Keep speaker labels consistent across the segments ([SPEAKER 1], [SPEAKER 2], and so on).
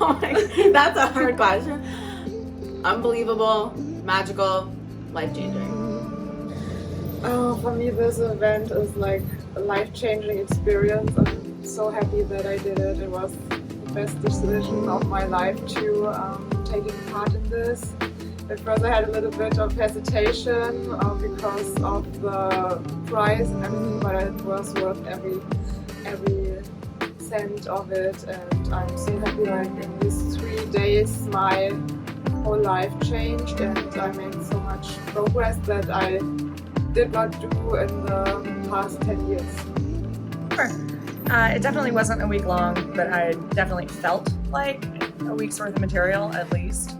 [SPEAKER 1] Oh my God, that's a hard question. Unbelievable, magical, life-changing.
[SPEAKER 2] For me, this event is like a life-changing experience. I'm so happy that I did it. It was the best decision of my life to taking part in this. At first I had a little bit of hesitation because of the price and everything, but it was worth every cent of it, and I'm so happy. Like in these 3 days my whole life changed and I made so much progress that I did not do in the past 10 years.
[SPEAKER 3] Sure. It definitely wasn't a week long, but I definitely felt like a week's worth of material at least.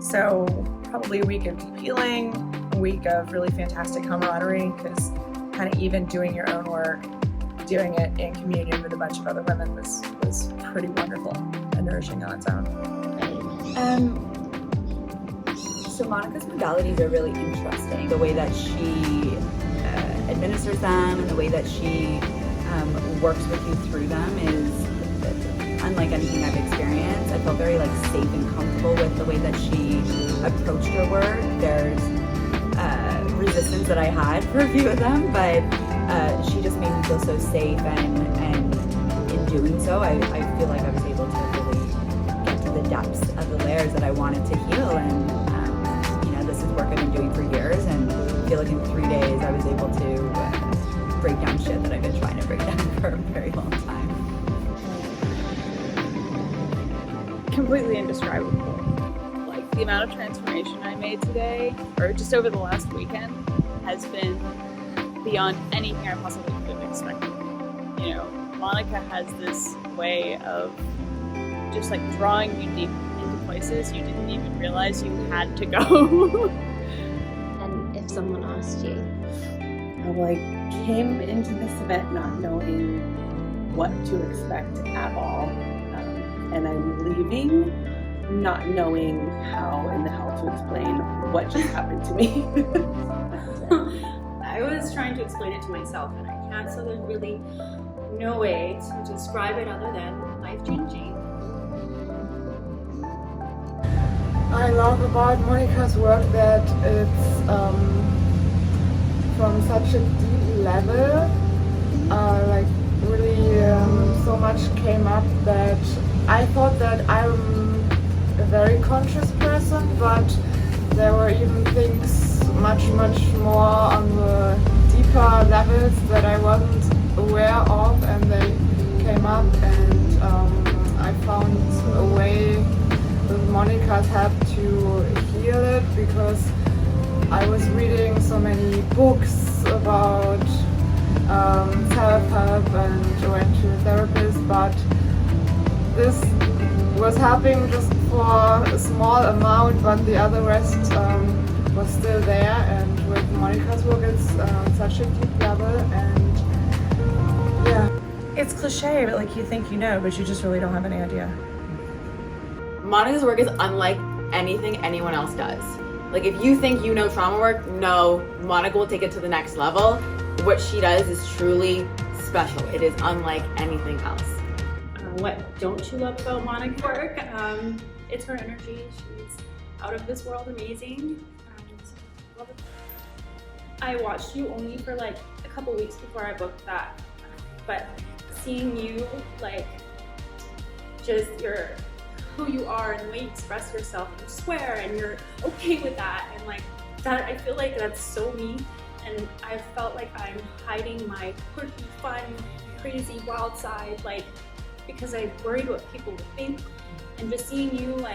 [SPEAKER 3] So probably a week of healing, a week of really fantastic camaraderie, because kind of even doing your own work, doing it in communion with a bunch of other women was pretty wonderful and nourishing on its own.
[SPEAKER 4] So Monica's modalities are really interesting. The way that she administers them and the way that she works with you through them is unlike anything I've experienced. I felt very safe and comfortable with the way that she approached her work. There's resistance that I had for a few of them, but she just made me feel so safe, and in doing so, I feel like I was able to really get to the depths of the layers that I wanted to heal. And this is work I've been doing for years, and I feel like in 3 days I was able to break down shit that I've been trying to break down for a very long time.
[SPEAKER 5] Completely indescribable. Like the amount of transformation I made today, or just over the last weekend, has been beyond anything I possibly could have expected. You know, Monica has this way of just drawing you deep into places you didn't even realize you had to go.
[SPEAKER 6] And if someone asked you,
[SPEAKER 7] I came into this event not knowing what to expect at all, and I'm leaving not knowing how in the hell to explain what just happened to me.
[SPEAKER 8] I was trying to explain it to myself and I can't, so there's really no way to describe it other than life-changing.
[SPEAKER 2] I love about Monica's work that it's from such a deep level, really so much came up that I thought that I'm a very conscious person, but there were even things much more on the deeper levels that I wasn't aware of, and they came up, and I found a way with Monica's help to heal it, because I was reading so many books about self-help and went to a therapist, but this was helping just for a small amount, but the other rest was still there. And with Monica's work, it's such a deep level, and yeah.
[SPEAKER 3] It's cliche, but you think you know, but you just really don't have any idea.
[SPEAKER 1] Monica's work is unlike anything anyone else does. If you think you know trauma work, no, Monica will take it to the next level. What she does is truly special. It is unlike anything else.
[SPEAKER 8] What don't you love about Monica's work? It's her energy. She's out of this world amazing. Love it. I watched you only for a couple weeks before I booked that, but seeing you just who you are and the way you express yourself, and you swear and you're okay with that, and that, I feel like that's so me, and I felt like I'm hiding my quirky, fun, crazy, wild side, because I worried what people would think. And just seeing you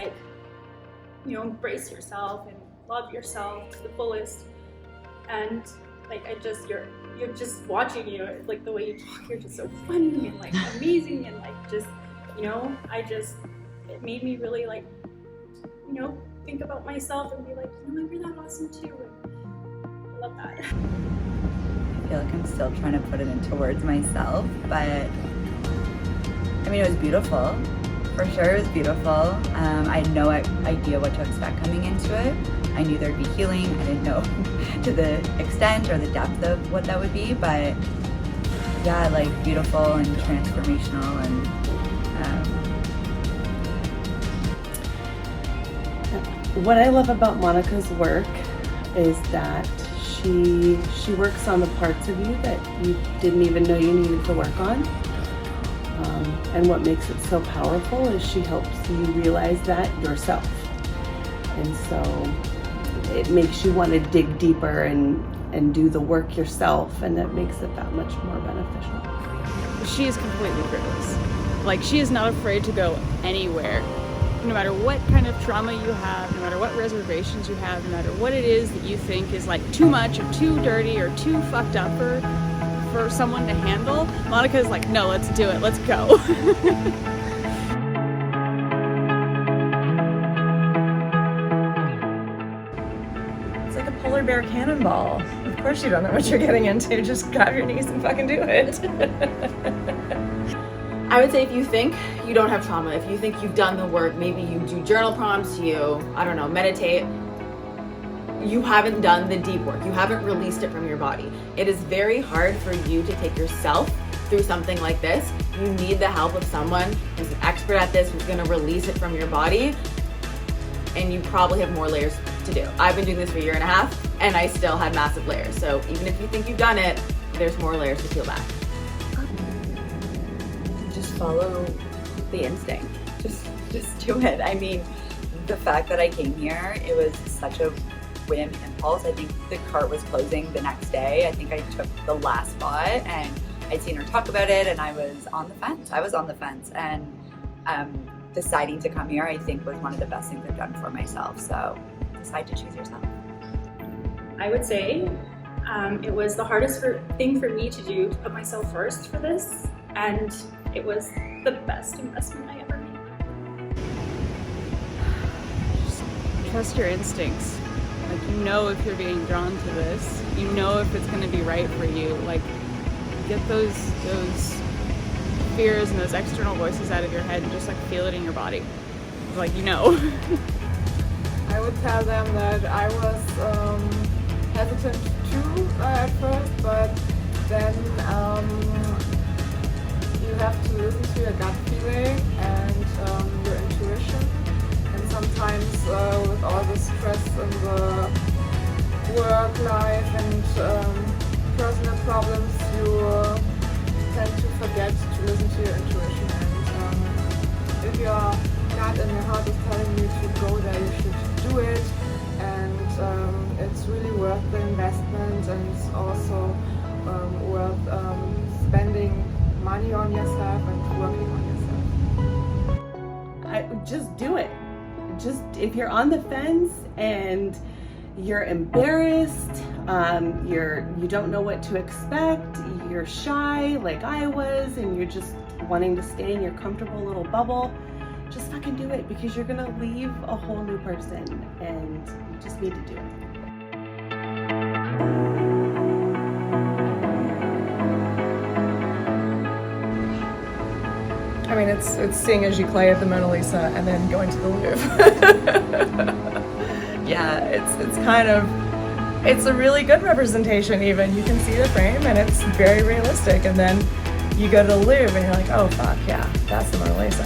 [SPEAKER 8] embrace yourself and love yourself to the fullest, and you're just watching you, the way you talk, you're just so funny and amazing, and it made me really think about myself and be you're that awesome too. And I love that.
[SPEAKER 4] I feel like I'm still trying to put it into words myself, but it was beautiful. For sure, it was beautiful. I had no idea what to expect coming into it. I knew there'd be healing. I didn't know to the extent or the depth of what that would be, but yeah, beautiful and transformational, and
[SPEAKER 7] What I love about Monica's work is that she works on the parts of you that you didn't even know you needed to work on. And what makes it so powerful is she helps you realize that yourself. And so it makes you want to dig deeper and do the work yourself, and that makes it that much more beneficial.
[SPEAKER 5] She is completely fearless. Like, she is not afraid to go anywhere. No matter what kind of trauma you have, no matter what reservations you have, no matter what it is that you think is like too much or too dirty or too fucked up for someone to handle, Monica's like, no, let's do it, let's go.
[SPEAKER 3] It's like a polar bear cannonball. Of course you don't know what you're getting into. Just grab your knees and fucking do it.
[SPEAKER 1] I would say if you think you don't have trauma, if you think you've done the work, maybe you do journal prompts, I don't know, meditate, you haven't done the deep work. You haven't released it from your body. It is very hard for you to take yourself through something like this. You need the help of someone who's an expert at this, who's gonna release it from your body, and you probably have more layers to do. I've been doing this for a year and a half, and I still had massive layers. So even if you think you've done it, there's more layers to peel back.
[SPEAKER 4] Follow the instinct. Just do it. I mean, the fact that I came here, it was such a whim impulse. I think the cart was closing the next day. I think I took the last spot, and I'd seen her talk about it, and I was on the fence. And deciding to come here, I think, was one of the best things I've done for myself. So decide to choose yourself.
[SPEAKER 8] I would say it was the hardest thing for me to do, to put myself first for this, and it was the best investment I ever made.
[SPEAKER 5] Just trust your instincts. Like, you know if you're being drawn to this, you know if it's gonna be right for you. Like, get those fears and those external voices out of your head and just like feel it in your body. Like, you know.
[SPEAKER 2] I would tell them that I was hesitant too at first, but then you have to listen to your gut feeling and your intuition. And sometimes with all the stress and the work life and personal problems, you tend to forget to listen to your intuition. And if your gut and your heart is telling you to go there, you should do it. And it's really worth the investment, and it's also worth spending money on yourself and working on yourself.
[SPEAKER 7] Just do it. Just, if you're on the fence and you're embarrassed, you don't know what to expect, you're shy like I was, and you're just wanting to stay in your comfortable little bubble, just fucking do it, because you're gonna leave a whole new person, and you just need to do it.
[SPEAKER 3] I mean, it's seeing as you play at the Mona Lisa and then going to the Louvre. Yeah, it's kind of, it's a really good representation even. You can see the frame and it's very realistic, and then you go to the Louvre and you're like, oh fuck, yeah, that's the Mona Lisa.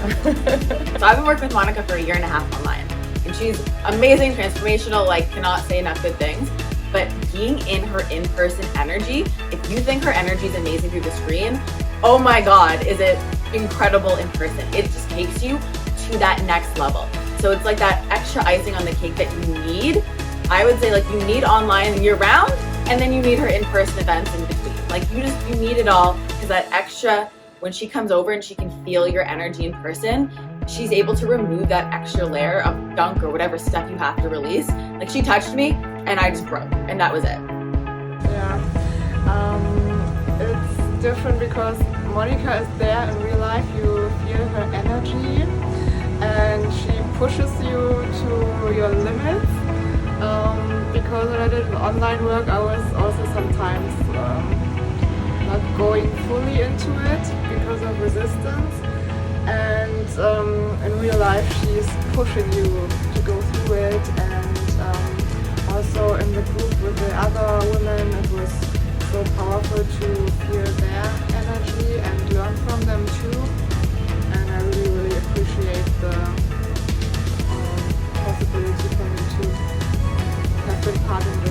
[SPEAKER 1] So I've been working with Monica for a year and a half online, and she's amazing, transformational, like cannot say enough good things. But being in her in-person energy, if you think her energy is amazing through the screen, oh my God, is it incredible in person. It just takes you to that next level. So it's like that extra icing on the cake that you need. I would say, like, you need online year round, and then you need her in-person events in between. Like, you need it all, because that extra, when she comes over and she can feel your energy in person, she's able to remove that extra layer of gunk or whatever stuff you have to release. Like, she touched me and I just broke, and that was it.
[SPEAKER 2] Yeah, it's different because Monica is there in real life. You feel her energy, and she pushes you to your limits. Because when I did online work, I was also sometimes not going fully into it because of resistance. And in real life, she's pushing you to go through it. And also in the group with the other women, it was so powerful to feel their energy and learn from them too. And I really, really appreciate the possibility for me not enjoy